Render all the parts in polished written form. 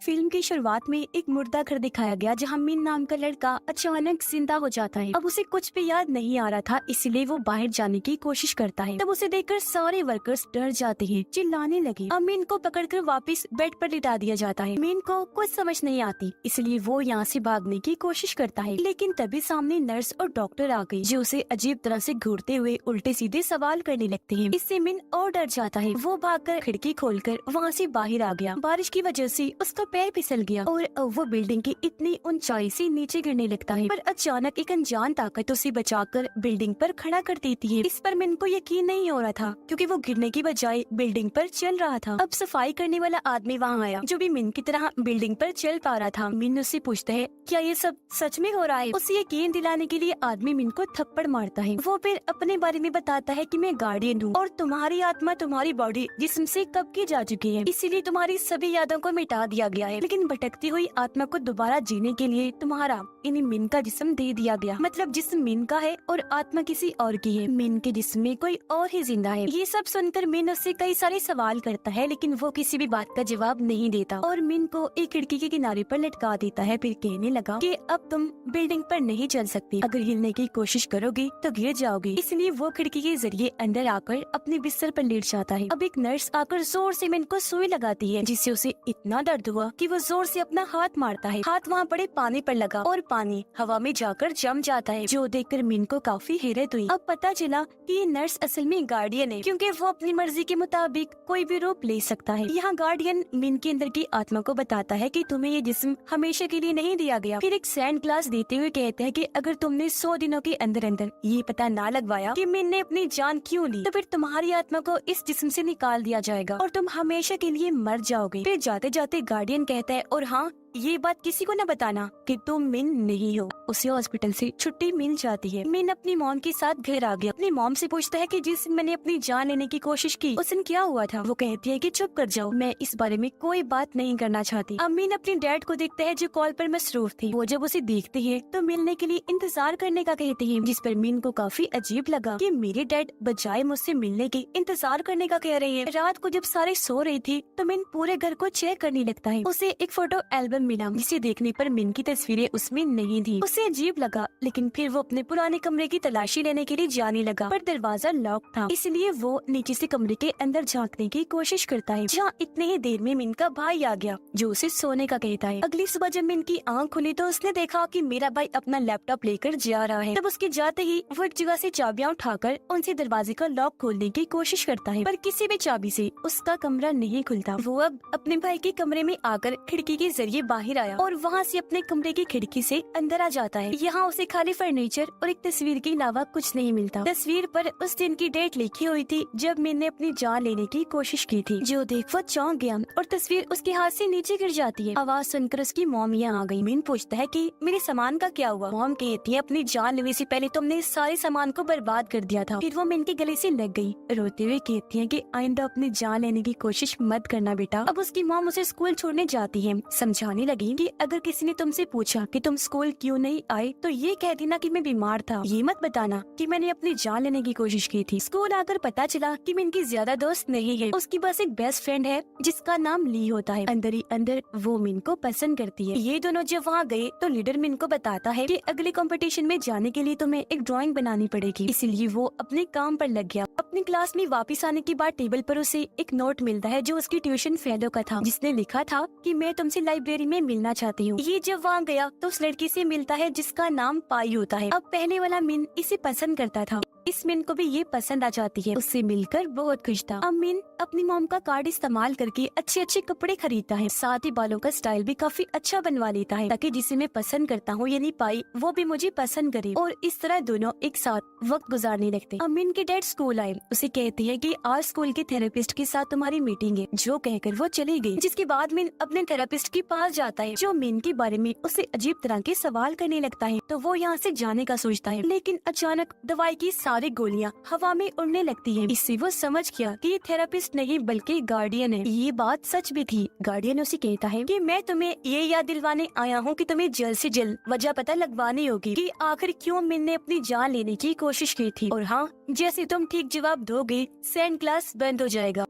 Film की शुरुआत में एक मुर्दा घर दिखाया गया जहां मिन नाम का लड़का अचानक जिंदा हो जाता है। अब उसे कुछ भी याद नहीं आ रहा था, इसलिए वो बाहर जाने की कोशिश करता है। तब उसे देखकर सारे वर्कर्स डर जाते हैं, चिल्लाने लगे। अब मिन को पकड़कर वापस बेड पर लिटा दिया जाता है। मिन को कुछ समझ नहीं आती, इसलिए वो यहाँ से भागने की कोशिश करता है, लेकिन तभी सामने नर्स और डॉक्टर आ गई, जो उसे अजीब तरह से घूरते हुए उल्टे सीधे सवाल करने लगते हैं। इससे मिन और डर जाता है। वो भागकर खिड़की खोलकर वहाँ से बाहर आ गया। बारिश की वजह से उसका पैर फिसल गया और वो बिल्डिंग की इतनी ऊंचाई से नीचे गिरने लगता है। पर अचानक एक अनजान ताकत उसे बचाकर बिल्डिंग पर खड़ा कर देती है। इस पर मिन को यकीन नहीं हो रहा था, क्योंकि वो गिरने की बजाय बिल्डिंग पर चल रहा था। अब सफाई करने वाला आदमी वहाँ आया, जो भी मिन की तरह बिल्डिंग पर चल पा रहा था। मिन उससे पूछता है, क्या ये सब सच में हो रहा है? उसे यकीन दिलाने के लिए आदमी मिन को थप्पड़ मारता है। वो फिर अपने बारे में बताता है कि मैं गार्डियन हूँ और तुम्हारी आत्मा तुम्हारी बॉडी जिस्म से कब की जा चुकी है, इसीलिए तुम्हारी सभी यादों को मिटा दिया गया है। लेकिन भटकती हुई आत्मा को दोबारा जीने के लिए तुम्हारा यानी मिन का जिस्म दे दिया गया। मतलब जिस्म मिन का है और आत्मा किसी और की है। मिन के जिस्म में कोई और ही जिंदा है। ये सब सुनकर मिन उससे कई सारे सवाल करता है, लेकिन वो किसी भी बात का जवाब नहीं देता और मिन को एक खिड़की के किनारे पर लटका देता है। फिर कहने लगा कि अब तुम बिल्डिंग पर नहीं चल सकती, अगर हिलने की कोशिश करोगी तो गिर जाओगी। इसलिए वो खिड़की के जरिए अंदर आकर अपने बिस्तर पर लेट जाता है। अब एक नर्स आकर जोर से मिन को सुई लगाती है, जिससे उसे इतना दर्द हुआ कि वो जोर से अपना हाथ मारता है। हाथ वहाँ पड़े पानी पर लगा और पानी हवा में जाकर जम जाता है, जो देखकर मिन को काफी हैरत हुई। अब पता चला कि ये नर्स असल में गार्डियन है, क्योंकि वो अपनी मर्जी के मुताबिक कोई भी रूप ले सकता है। यहाँ गार्डियन मिन के अंदर की आत्मा को बताता है कि तुम्हें ये जिस्म हमेशा के लिए नहीं दिया गया। फिर एक सैंड ग्लास देते हुए कहते हैं कि अगर तुमने 100 दिनों के अंदर अंदर ये पता ना लगवाया कि मिन ने अपनी जान क्यों ली, तो फिर तुम्हारी आत्मा को इस जिस्म से निकाल दिया जाएगा और तुम हमेशा के लिए मर जाओगे। फिर जाते जाते गार्डियन कहता है, और हाँ, ये बात किसी को न बताना कि तुम मिन नहीं हो। उसे हॉस्पिटल से छुट्टी मिल जाती है। मिन अपनी मॉम के साथ घर आ गया। अपनी मॉम से पूछता है कि जिस मैंने अपनी जान लेने की कोशिश की उस दिन क्या हुआ था। वो कहती है कि चुप कर जाओ, मैं इस बारे में कोई बात नहीं करना चाहती। अब मिन अपने डैड को देखता है, जो कॉल पर मसरूफ थे। वो जब उसे देखते हैं तो मिलने के लिए इंतजार करने का कहते हैं, जिस पर मिन को काफी अजीब लगा कि मेरे डैड बजाय मुझसे मिलने के इंतजार करने का कह रहे हैं। रात को जब सारे सो रहे थे तो मिन पूरे घर को चेक करने लगता है। उसे एक फोटो एल्बम मिला, जिसे देखने पर मिन की तस्वीरें उसमें नहीं थी। उसे अजीब लगा, लेकिन फिर वो अपने पुराने कमरे की तलाशी लेने के लिए जाने लगा, पर दरवाजा लॉक था। इसलिए वो नीचे से कमरे के अंदर झांकने की कोशिश करता है, जहाँ इतने ही देर में मिन का भाई आ गया, जो उसे सोने का कहता है। अगली सुबह जब मिन की आँख खुली तो उसने देखा कि मेरा भाई अपना लैपटॉप लेकर जा रहा है। तब उसके जाते ही वो एक जगह से चाबियां उठाकर उनसे दरवाजे का लॉक खोलने की कोशिश करता है, पर किसी भी चाबी से उसका कमरा नहीं खुलता। वो अब अपने भाई के कमरे में आकर खिड़की के जरिए बाहर आया और वहाँ से अपने कमरे की खिड़की से अंदर आ जाता है। यहाँ उसे खाली फर्नीचर और एक तस्वीर के अलावा कुछ नहीं मिलता। तस्वीर पर उस दिन की डेट लिखी हुई थी जब मिन ने अपनी जान लेने की कोशिश की थी, जो देख वो चौंक गया और तस्वीर उसके हाथ से नीचे गिर जाती है। आवाज सुनकर उसकी मॉम यहाँ आ गई। मिन पूछता है कि मेरे सामान का क्या हुआ। मॉम कहती है, अपनी जान लेने से पहले तुमने सारे सामान को बर्बाद कर दिया था। फिर वो मिन के गले से लग गई, रोते हुए कहती है कि आइंदा अपनी जान लेने की कोशिश मत करना बेटा। अब उसकी मॉम उसे स्कूल छोड़ने जाती है। समझाने लगी कि अगर किसी ने तुमसे पूछा कि तुम स्कूल क्यों नहीं आए तो ये कह देना कि मैं बीमार था। ये मत बताना कि मैंने अपनी जान लेने की कोशिश की थी। स्कूल आकर पता चला कि मिन की ज्यादा दोस्त नहीं है, उसकी बस एक बेस्ट फ्रेंड है जिसका नाम ली होता है। अंदर ही अंदर वो मिन को पसंद करती है। ये दोनों जब वहाँ गए तो लीडर मिन को बताता है कि अगले कंपटीशन में जाने के लिए तुम्हें एक ड्राइंग बनानी पड़ेगी। इसलिए वो अपने काम पर लग गया। अपनी क्लास में वापस आने के बाद टेबल पर उसे एक नोट मिलता है, जो उसकी ट्यूशन फेलो का था, जिसने लिखा था कि मैं तुमसे लाइब्रेरी में मिलना चाहती हूँ। ये जब वहाँ गया तो उस लड़की से मिलता है जिसका नाम पाई होता है। अब पहले वाला मिन इसे पसंद करता था, इस मिन को भी ये पसंद आ जाती है। उससे मिलकर बहुत खुश था। अब मिन अपनी मॉम का कार्ड इस्तेमाल करके अच्छे अच्छे कपड़े खरीदता है, साथ ही बालों का स्टाइल भी काफी अच्छा बनवा लेता है, ताकि जिसे मैं पसंद करता हूँ यानी पाई, वो भी मुझे पसंद करे। और इस तरह दोनों एक साथ वक्त गुजारने लगते। अब मिन के डैड स्कूल आए, उसे कहते हैं कि आज स्कूल के थेरेपिस्ट के साथ तुम्हारी मीटिंग है, जो कहकर वो चली गई। जिसके बाद मिन अपने थेरेपिस्ट के पास जाता है, जो मिन के बारे में उसे अजीब तरह के सवाल करने लगता है। तो वो यहाँ से जाने का सोचता है, लेकिन अचानक दवाई की सारी गोलियां हवा में उड़ने लगती हैं। इससे वो समझ गया कि ये थेरेपिस्ट नहीं बल्कि गार्डियन है। ये बात सच भी थी। गार्डियन उसे कहता है कि मैं तुम्हें ये याद दिलवाने आया हूँ कि तुम्हें जल्द से जल्द वजह पता लगवानी होगी कि आखिर क्यों मिन ने अपनी जान लेने की कोशिश की थी। और हाँ, जैसे तुम ठीक जवाब दोगे सैंड क्लास बंद हो जाएगा।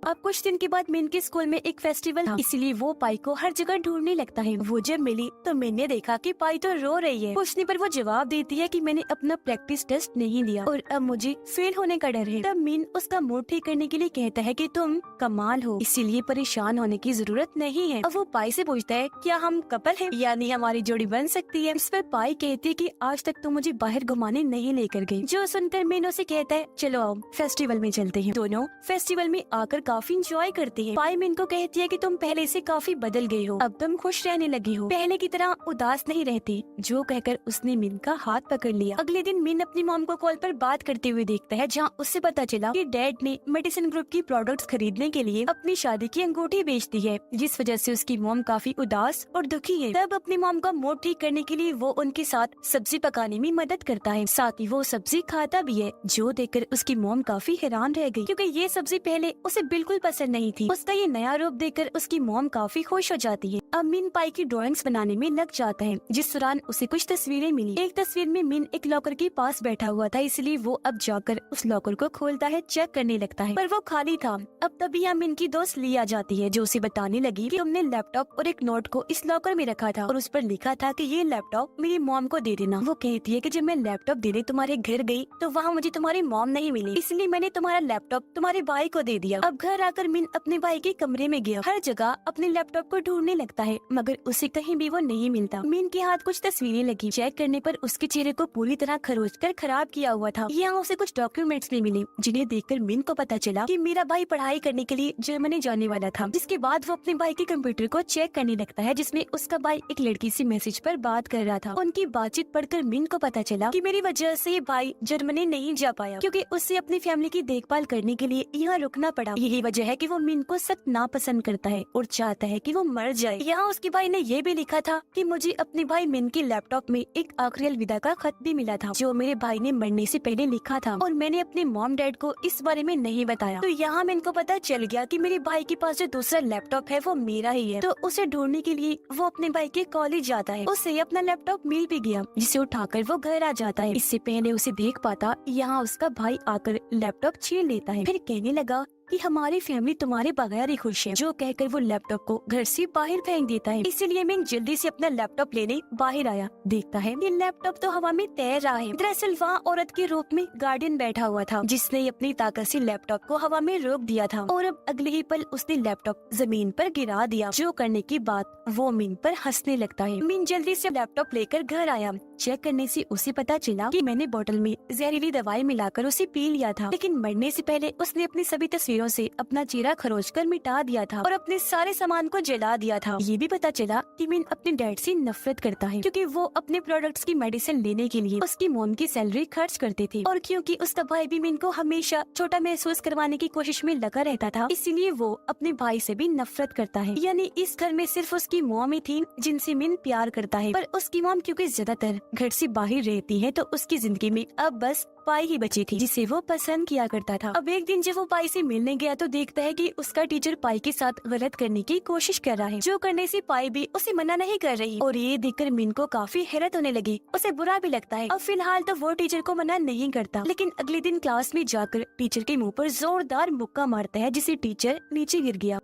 अब कुछ दिन के बाद मिन के स्कूल में एक फेस्टिवल था, इसीलिए वो पाई को हर जगह ढूंढने लगता है। वो जब मिली तो मिन ने देखा कि पाई तो रो रही है। पूछने पर वो जवाब देती है कि मैंने अपना प्रैक्टिस टेस्ट नहीं दिया और अब मुझे फेल होने का डर है। तब मिन उसका मूड ठीक करने के लिए कहता है कि तुम कमाल हो, इसीलिए परेशान होने की जरूरत नहीं है। अब वो पाई से पूछता है क्या हम कपल हैं, यानी हमारी जोड़ी बन सकती है। इस पर पाई कहती है कि आज तक तो मुझे बाहर घुमाने नहीं लेकर गई। जो सुनकर मिन उसे कहता है चलो आओ फेस्टिवल में चलते हैं। दोनों फेस्टिवल में आकर काफी इंजॉय करते हैं। पाई मिन को कहती है कि तुम पहले से काफी बदल गई हो, अब तुम खुश रहने लगी हो, पहले की तरह उदास नहीं रहती। जो कहकर उसने मिन का हाथ पकड़ लिया। अगले दिन मिन अपनी मॉम को कॉल पर बात करते हुए देखता है, जहाँ उससे पता चला कि डैड ने मेडिसिन ग्रुप की प्रोडक्ट्स खरीदने के लिए अपनी शादी की अंगूठी बेच दी है, जिस वजह से उसकी मॉम काफी उदास और दुखी है। तब अपनी मॉम का मूड ठीक करने के लिए वो उनके साथ सब्जी पकाने में मदद करता है, साथ ही वो सब्जी खाता भी है। जो देखकर उसकी मॉम काफी हैरान रह गई, क्योंकि ये सब्जी पहले उसे बिल्कुल पसंद नहीं थी। उसका ये नया रूप देखकर उसकी मॉम काफी खुश हो जाती है। अब मिन पाई की ड्राइंग्स बनाने में लग जाता है, जिस दौरान उसे कुछ तस्वीरें मिली। एक तस्वीर में मिन एक लॉकर के पास बैठा हुआ था, इसलिए वो अब जाकर उस लॉकर को खोलता है, चेक करने लगता है, पर वो खाली था। अब तभी यहाँ मिन की दोस्त ली आ जाती है, जो उसे बताने लगी कि हमने लैपटॉप और एक नोट को इस लॉकर में रखा था और उस पर लिखा था कि ये लैपटॉप मेरी मॉम को दे देना। वो कहती है कि जब मैं लैपटॉप देने तुम्हारे घर गई तो वहाँ मुझे तुम्हारी मॉम नहीं मिली, इसलिए मैंने तुम्हारा लैपटॉप तुम्हारे भाई को दे दिया। अब घर आकर मिन अपने भाई के कमरे में गया, हर जगह अपने लैपटॉप को ढूंढने लगता है, मगर उसे कहीं भी वो नहीं मिलता। मिन के हाथ कुछ तस्वीरें लगी, चेक करने पर उसके चेहरे को पूरी तरह खरोच कर खराब किया हुआ था। यहाँ उसे कुछ डॉक्यूमेंट्स भी मिले, जिन्हें देखकर मिन को पता चला कि मेरा भाई पढ़ाई करने के लिए जर्मनी जाने वाला था। जिसके बाद वो अपने भाई के कंप्यूटर को चेक करने लगता है, जिसमें उसका भाई एक लड़की से मैसेज पर बात कर रहा था। उनकी बातचीत पढ़कर मिन को पता चला कि मेरी वजह से ये भाई जर्मनी नहीं जा पाया, क्योंकि उससे अपनी फैमिली की देखभाल करने के लिए यहाँ रुकना पड़ा। यही वजह है कि वो मिन को सख्त नापसंद करता है और चाहता है कि वो मर जाए। यहाँ उसके भाई ने ये भी लिखा था कि मुझे अपने भाई मिन के लैपटॉप में एक आखिरी अलविदा का खत भी मिला था, जो मेरे भाई ने मरने से पहले लिखा था, और मैंने अपने मॉम डैड को इस बारे में नहीं बताया। तो यहाँ मिन को पता चल गया कि मेरे भाई के पास जो दूसरा लैपटॉप है वो मेरा ही है। तो उसे ढूंढने के लिए वो अपने भाई के कॉलेज जाता है। उसे अपना लैपटॉप मिल भी गया, जिसे उठाकर वो घर आ जाता है। इससे पहले उसे देख पाता, यहाँ उसका भाई आकर लैपटॉप छीन लेता है, फिर कहने लगा कि हमारी फैमिली तुम्हारे बगैर ही खुश है। जो कहकर वो लैपटॉप को घर से बाहर फेंक देता है। इसीलिए मिन जल्दी से अपना लैपटॉप लेने बाहर आया, देखता है ये लैपटॉप तो हवा में तैर रहा है। दरअसल वहाँ औरत के रूप में गार्डियन बैठा हुआ था, जिसने अपनी ताकत से लैपटॉप को हवा में रोक दिया था, और अब अगले ही पल उसने लैपटॉप जमीन पर गिरा दिया। जो करने की बात वो मिन पर हंसने लगता है। मिन जल्दी से लैपटॉप लेकर घर आया। चेक करने से उसे पता चला कि मैंने बोतल में जहरीली दवाई मिलाकर उसे पी लिया था, लेकिन मरने से पहले उसने अपनी सभी तस्वीरों से अपना चेहरा खरोचकर मिटा दिया था और अपने सारे सामान को जला दिया था। ये भी पता चला कि मिन अपने डैड से नफरत करता है, क्योंकि वो अपने प्रोडक्ट्स की मेडिसिन लेने के लिए उसकी मॉम की सैलरी खर्च करते थे, और क्योंकि उसका भाई भी मिन को हमेशा छोटा महसूस करवाने की कोशिश में लगा रहता था, इसीलिए वो अपने भाई से भी नफरत करता है। यानी इस घर में सिर्फ उसकी मॉम ही थी जिनसे मिन प्यार करता है, पर उसकी मॉम क्योंकि ज्यादातर घर से बाहर रहती है, तो उसकी जिंदगी में अब बस पाई ही बची थी, जिसे वो पसंद किया करता था। अब एक दिन जब वो पाई से मिलने गया तो देखता है कि उसका टीचर पाई के साथ गलत करने की कोशिश कर रहा है, जो करने से पाई भी उसे मना नहीं कर रही, और ये देखकर मिन को काफी हैरत होने लगी। उसे बुरा भी लगता है। अब फिलहाल तो वो टीचर को मना नहीं करता, लेकिन अगले दिन क्लास में जाकर टीचर के मुँह पर जोरदार मुक्का मारता है, जिससे टीचर नीचे गिर गया।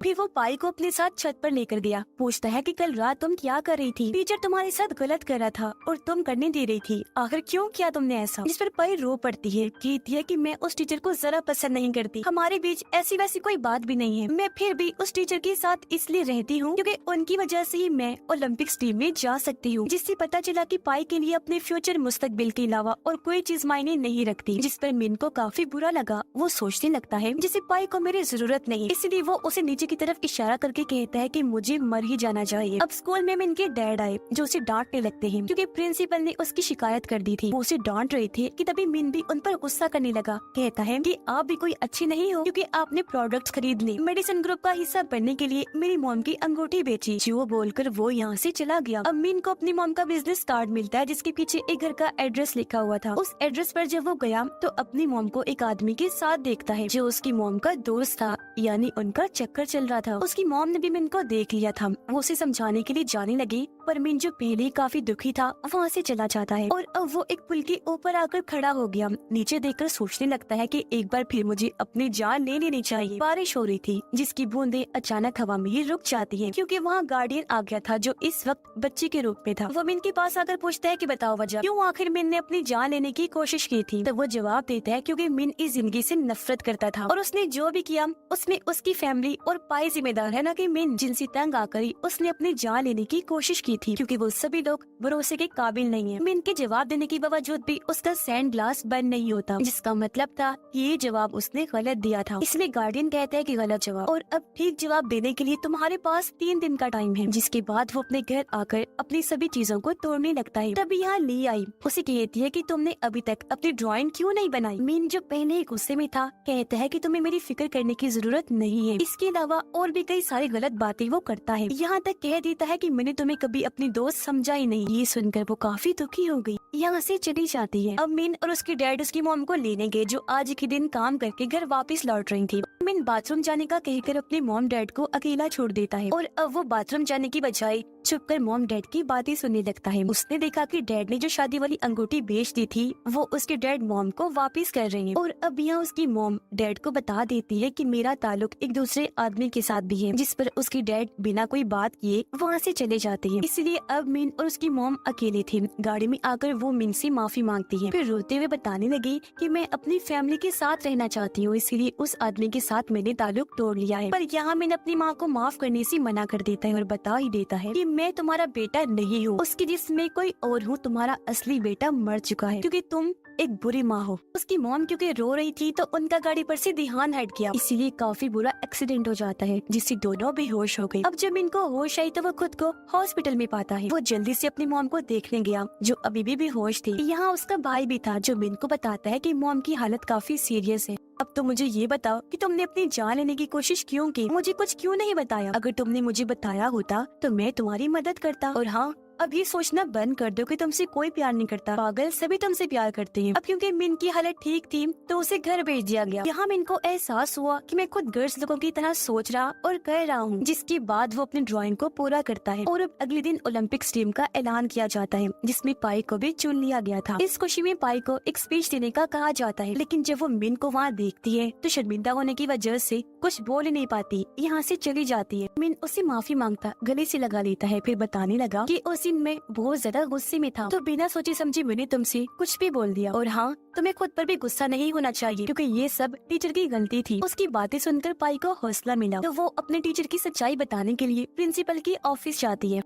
फिर वो पाई को अपने साथ छत पर लेकर गया। पूछता है कि कल रात तुम क्या कर रही थी? टीचर तुम्हारे साथ गलत कर रहा था और तुम करने दे रही थी, आखिर क्यों किया तुमने ऐसा? जिस पर पाई रो पड़ती है, कहती है कि मैं उस टीचर को जरा पसंद नहीं करती, हमारे बीच ऐसी वैसी कोई बात भी नहीं है, मैं फिर भी उस टीचर के साथ इसलिए रहती हूँ क्योंकि उनकी वजह से ही मैं ओलंपिक्स टीम में जा सकती हूँ। जिससे पता चला कि पाई के लिए अपने फ्यूचर मुस्तकबिल के अलावा और कोई चीज मायने नहीं रखती, जिस पर मिन को काफी बुरा लगा। वो सोचने लगता है जिसे पाई को मेरी जरूरत नहीं, इसलिए वो उसे नीचे की तरफ इशारा करके कहता है कि मुझे मर ही जाना चाहिए। अब स्कूल में मिन के डैड आए, जो उसे डांटने लगते हैं क्योंकि प्रिंसिपल ने उसकी शिकायत कर दी थी। वो उसे डांट रहे थे कि तभी मिन भी उन पर गुस्सा करने लगा। कहता है कि आप भी कोई अच्छी नहीं हो, क्योंकि आपने प्रोडक्ट्स खरीद ली, मेडिसिन ग्रुप का हिस्सा बनने के लिए मेरी मॉम की अंगूठी बेची। जो बोलकर वो यहाँ से चला गया। अब मिन को अपनी मॉम का बिजनेस कार्ड मिलता है, जिसके पीछे एक घर का एड्रेस लिखा हुआ था। उस एड्रेस पर जब वो गया तो अपनी मॉम को एक आदमी के साथ देखता है, जो उसकी मॉम का दोस्त था, यानी उनका चक्कर चल रहा था। उसकी मॉम ने भी मिन को देख लिया था। वो उसे समझाने के लिए जाने लगी, पर मिन जो पहले ही काफी दुखी था वहाँ से चला जाता है और अब वो एक पुल के ऊपर आकर खड़ा हो गया। नीचे देखकर सोचने लगता है कि एक बार फिर मुझे अपनी जान ले लेनी चाहिए। बारिश हो रही थी जिसकी बूंदें अचानक हवा में ही रुक जाती है क्योंकि वहाँ गार्डियन आ गया था जो इस वक्त बच्चे के रूप में था। वो मिन के पास आकर पूछता है कि बताओ वजह क्यों आखिर मिन ने अपनी जान लेने की कोशिश की थी। तो वो जवाब देता है क्योंकि मिन इस जिंदगी से नफरत करता था और उसने जो भी किया उसमें उसकी फैमिली और पाई जिम्मेदार है, न कि मिन, जिनसे तंग आकर ही उसने अपनी जान लेने की कोशिश की थी क्योंकि वो सभी लोग भरोसे के काबिल नहीं है। मिन के जवाब देने के बावजूद भी उसका सैंड ग्लास बंद नहीं होता, जिसका मतलब था ये जवाब उसने गलत दिया था। इसलिए गार्डियन कहता है कि गलत जवाब और अब ठीक जवाब देने के लिए तुम्हारे पास 3 दिन का टाइम है। जिसके बाद वो अपने घर आकर अपनी सभी चीजों को तोड़ने लगता है। तभी यहाँ ली आई उसे कहती है कि तुमने अभी तक अपनी ड्राइंग क्यों नहीं बनाई। मिन जो पहले ही गुस्से में था कहता है कि तुम्हें मेरी फिक्र करने की जरूरत नहीं है। इसके अलावा और भी कई सारी गलत बातें वो करता है। यहाँ तक कह देता है कि मैंने तुम्हें कभी अपनी दोस्त समझा ही नहीं। ये सुनकर वो काफी दुखी हो गई, यहाँ से चली जाती है। अब मिन और उसके डैड उसकी मॉम को लेने गए जो आज के दिन काम करके घर वापस लौट रही थी। मिन बाथरूम जाने का कहकर अपने मॉम डैड को अकेला छोड़ देता है और अब वो बाथरूम जाने की बजाय छुपकर मॉम डैड की बातें सुनने लगता है। उसने देखा कि डैड ने जो शादी वाली अंगूठी बेच दी थी वो उसके डैड मॉम को वापस कर रहे हैं और अब यहाँ उसकी मॉम डैड को बता देती है कि मेरा ताल्लुक एक दूसरे आदमी के साथ भी है, जिस पर उसकी डैड बिना कोई बात किए वहाँ से चले जाते हैं। इसलिए अब मिन और उसकी मॉम अकेले थे। गाड़ी में आकर वो मिन से माफी मांगती है, फिर रोते हुए बताने लगी कि मैं अपनी फैमिली के साथ रहना चाहती हूँ, इसीलिए उस आदमी के साथ मैंने ताल्लुक तोड़ लिया है। पर यहाँ मिन अपनी माँ को माफ करने से मना कर देता है और बता ही देता है कि मैं तुम्हारा बेटा नहीं हूँ, उसकी जिसमें कोई और हूँ। तुम्हारा असली बेटा मर चुका है क्योंकि तुम एक बुरी माँ हो। उसकी मॉम क्योंकि रो रही थी तो उनका गाड़ी पर से ध्यान हट गया, इसीलिए काफी बुरा एक्सीडेंट हो जाता है जिससे दोनों बेहोश हो गए। अब जब इनको होश आई तो वो खुद को हॉस्पिटल में पाता है। वो जल्दी से अपनी मॉम को देखने गया जो अभी भी बेहोश थी। यहाँ उसका भाई भी था जो मिन को बताता है कि मॉम की हालत काफी सीरियस है। अब तो मुझे ये बताओ कि तुमने अपनी जान लेने की कोशिश क्यों की, मुझे कुछ क्यों नहीं बताया। अगर तुमने मुझे बताया होता तो मैं तुम्हारी मदद करता। और हाँ, अब ये सोचना बंद कर दो कि तुमसे कोई प्यार नहीं करता। पागल, सभी तुमसे प्यार करते हैं। अब क्योंकि मिन की हालत ठीक थी तो उसे घर भेज दिया गया। यहाँ मिन को एहसास हुआ कि मैं खुद गर्ल्स लोगों की तरह सोच रहा और कर रहा हूँ। जिसके बाद वो अपनी ड्राइंग को पूरा करता है और अब अगले दिन ओलंपिक्स टीम का ऐलान किया जाता है जिसमें पाई को भी चुन लिया गया था। इस खुशी में पाई को एक स्पीच देने का कहा जाता है, लेकिन जब वो मिन को वहाँ देखती है तो शर्मिंदा होने की वजह से कुछ बोल ही नहीं पाती, यहाँ से चली जाती है। मिन उसे माफी मांगता गले से लगा लेता है, फिर बताने लगा कि उस दिन मैं बहुत ज्यादा गुस्से में था तो बिना सोचे समझे मैंने तुमसे कुछ भी बोल दिया। और हाँ, तुम्हें खुद पर भी गुस्सा नहीं होना चाहिए क्योंकि ये सब टीचर की गलती थी। उसकी बातें सुनकर पाई को हौसला मिला तो वो अपने टीचर की सच्चाई बताने के लिए प्रिंसिपल की ऑफिस जाती है।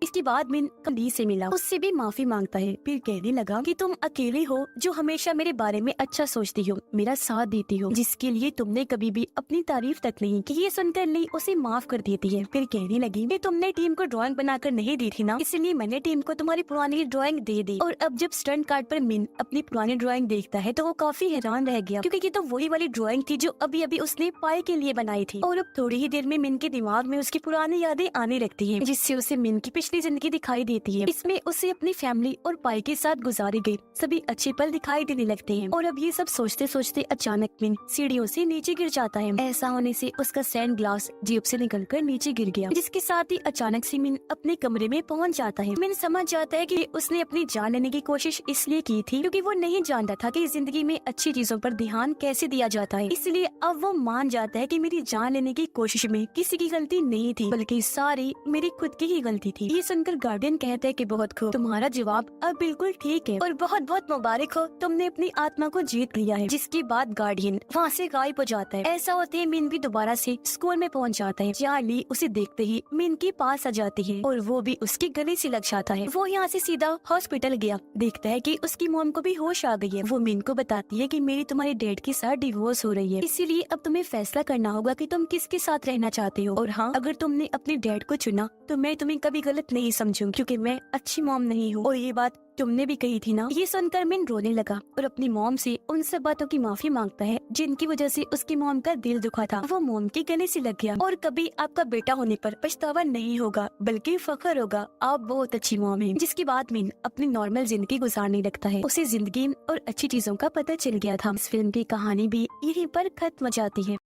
इसके बाद मिन ली से मिला, उससे भी माफी मांगता है, फिर कहने लगा कि तुम अकेले हो जो हमेशा मेरे बारे में अच्छा सोचती हो, मेरा साथ देती हो, जिसके लिए तुमने कभी भी अपनी तारीफ तक नहीं की। ये सुनकर ली उसे माफ कर देती है, फिर कहने लगी कि तुमने टीम को ड्राइंग बनाकर नहीं दी थी ना, इसलिए मैंने टीम को तुम्हारी पुरानी ड्राइंग दे दी। और अब जब स्टंट कार्ड पर मिन अपनी पुरानी ड्राइंग देखता है तो वो काफी हैरान रह गया क्योंकि ये तो वही वाली ड्राइंग थी जो अभी अभी उसने पाई के लिए बनाई थी। और अब थोड़ी ही देर में मिन के दिमाग में उसकी पुरानी यादें आने लगती है जिससे उसे मिन की पिछली जिंदगी दिखाई देती है। इसमें उसे अपनी फैमिली और पाई के साथ गुजारे गए सभी अच्छे पल दिखाई देने लगते हैं। और अब ये सब सोचते सोचते अचानक मिन सीढ़ियों से नीचे गिर जाता है। ऐसा होने से उसका सैंड ग्लास जेब से निकलकर नीचे गिर गया, जिसके साथ ही अचानक से मिन अपने कमरे में पहुंच जाता है। मिन समझ जाता है कि उसने अपनी जान लेने की कोशिश इसलिए की थी क्योंकि वो नहीं जानता था कि जिंदगी में अच्छी चीजों पर ध्यान कैसे दिया जाता है। इसलिए अब वो मान जाता है कि मेरी जान लेने की कोशिश में किसी की गलती नहीं थी बल्कि सारी मेरी खुद की ही गलती थी। ये सुनकर गार्डियन कहते हैं कि बहुत खूब, तुम्हारा जवाब अब बिल्कुल ठीक है और बहुत बहुत मुबारक हो, तुमने अपनी आत्मा को जीत लिया है। जिसके बाद गार्डियन वहाँ से गायब हो जाता है। ऐसा होते ही मिन भी दोबारा से स्कूल में पहुँच जाता है जहाँ ली उसे देखते ही मिन के पास आ जाती है और वो भी उसके गले से लग जाता है। वो यहाँ से सीधा हॉस्पिटल गया, देखता है कि उसकी मॉम को भी होश आ गई है। वो मिन को बताती है कि मेरी तुम्हारे डैड के साथ डिवोर्स हो रही है, इसीलिए अब तुम्हें फैसला करना होगा कि तुम किसके साथ रहना चाहते हो। और हाँ, अगर तुमने अपने डैड को चुना तो मैं तुम्हें कभी गलत नहीं समझूंगी क्योंकि मैं अच्छी मॉम नहीं हूँ और ये बात तुमने भी कही थी ना। ये सुनकर मिन रोने लगा और अपनी मॉम से उन सब बातों की माफी मांगता है जिनकी वजह से उसकी मॉम का दिल दुखा था। वो मॉम के गले से लग गया और कभी आपका बेटा होने पर पछतावा नहीं होगा बल्कि फख्र होगा, आप बहुत अच्छी मॉम हैं। जिसके बाद मिन अपनी नॉर्मल जिंदगी गुजारने लगता है। उसे जिंदगी और अच्छी चीजों का पता चल गया था। इस फिल्म की कहानी भी यहीं पर खत्म हो जाती है।